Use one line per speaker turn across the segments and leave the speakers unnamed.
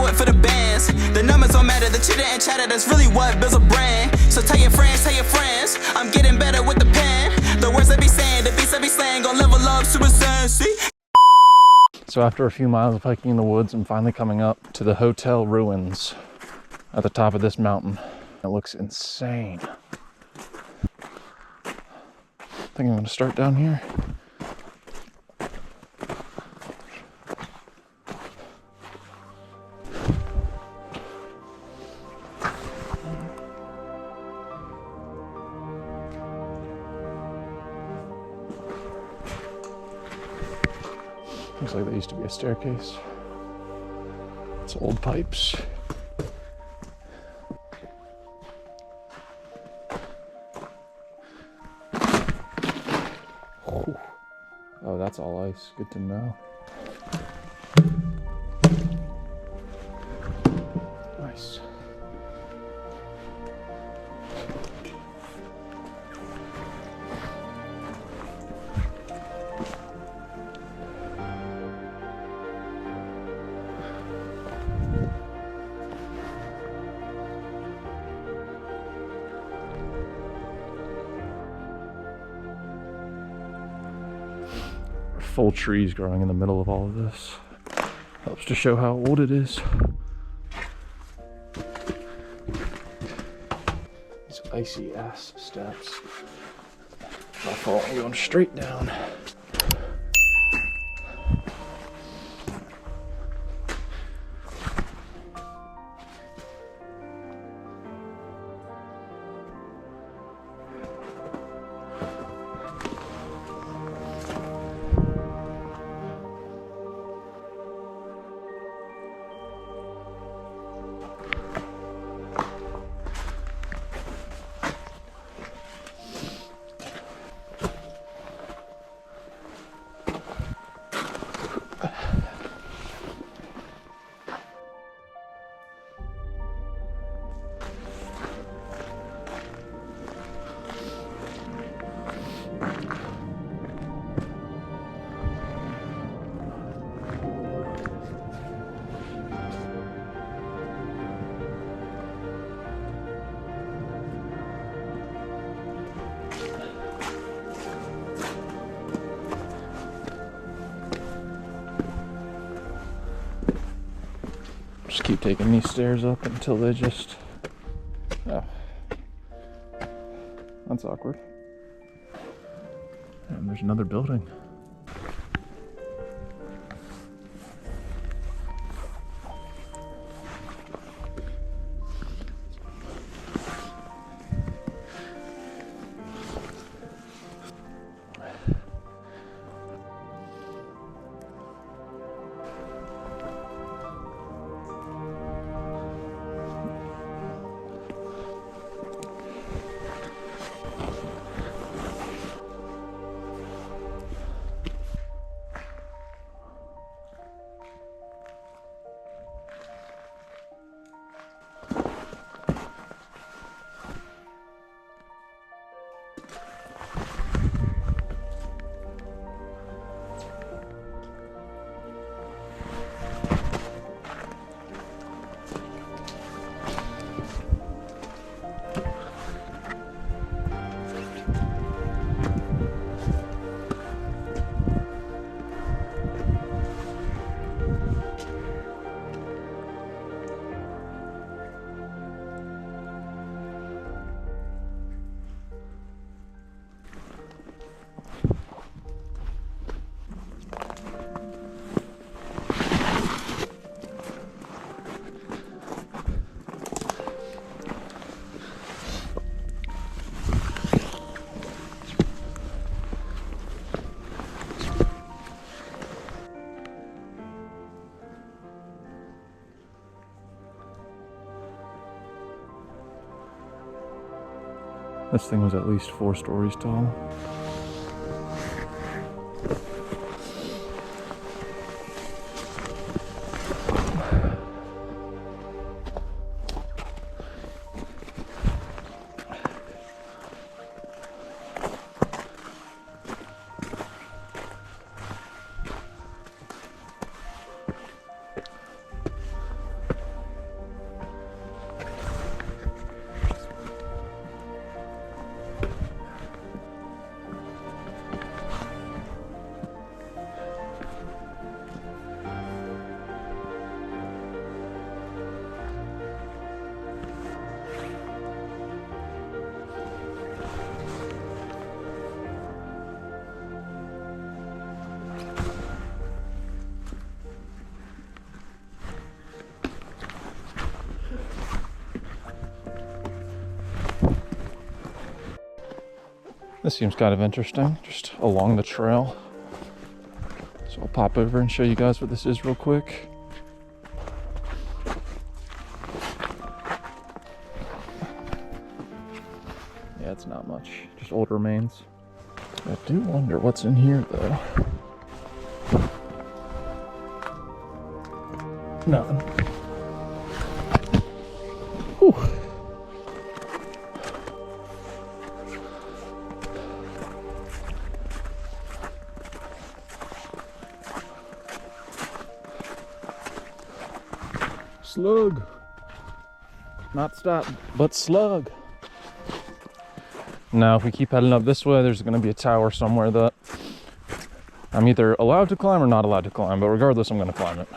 it for the bands. The numbers don't matter, the chitter and chatter, that's really what builds a brand. So tell your friends, I'm getting better with the pen. The words I be saying, the beats I be slaying, gon' level up Super Saiyan, see?
So after a few miles of hiking in the woods, I'm finally coming up to the hotel ruins at the top of this mountain. It looks insane. I think I'm gonna start down here. Looks like there used to be a staircase. It's old pipes. Oh, that's all ice. Good to know. Nice. Full trees growing in the middle of all of this. Helps to show how old it is. These icy ass steps. If I fall, I'm going straight down. Just keep taking these stairs up until they just... Oh. That's awkward. And there's another building. This thing was at least 4 stories tall. This seems kind of interesting, just along the trail. So I'll pop over and show you guys what this is real quick. Yeah, it's not much, just old remains. I do wonder what's in here though. Nothing. Whew. Slug. Not stop, but slug. Now, if we keep heading up this way, there's going to be a tower somewhere that I'm either allowed to climb or not allowed to climb, but regardless, I'm going to climb it.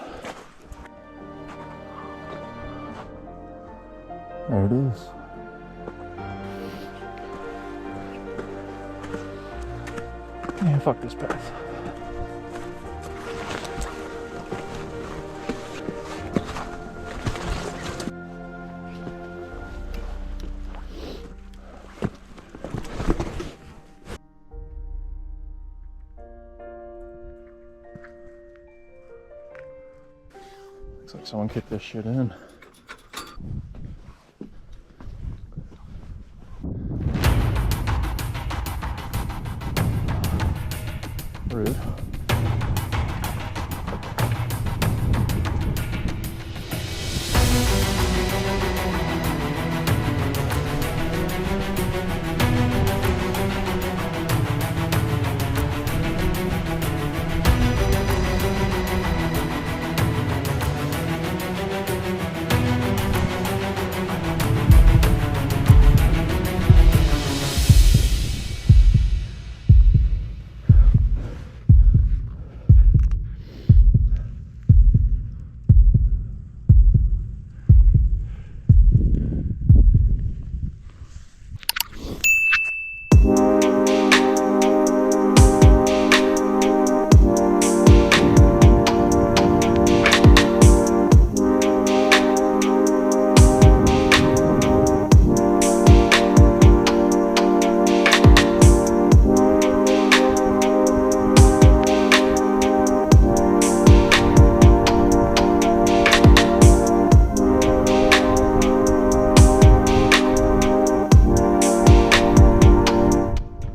There it is. Yeah, fuck this path. Looks like someone kicked this shit in. Rude.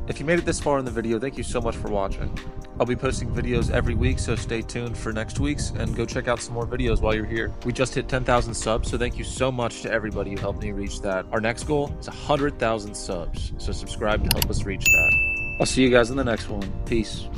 If you made it this far in the video, thank you so much for watching. I'll be posting videos every week, so stay tuned for next week's and go check out some more videos while you're here. We just hit 10,000 subs, so thank you so much to everybody who helped me reach that. Our next goal is 100,000 subs, so subscribe to help us reach that. I'll see you guys in the next one. Peace.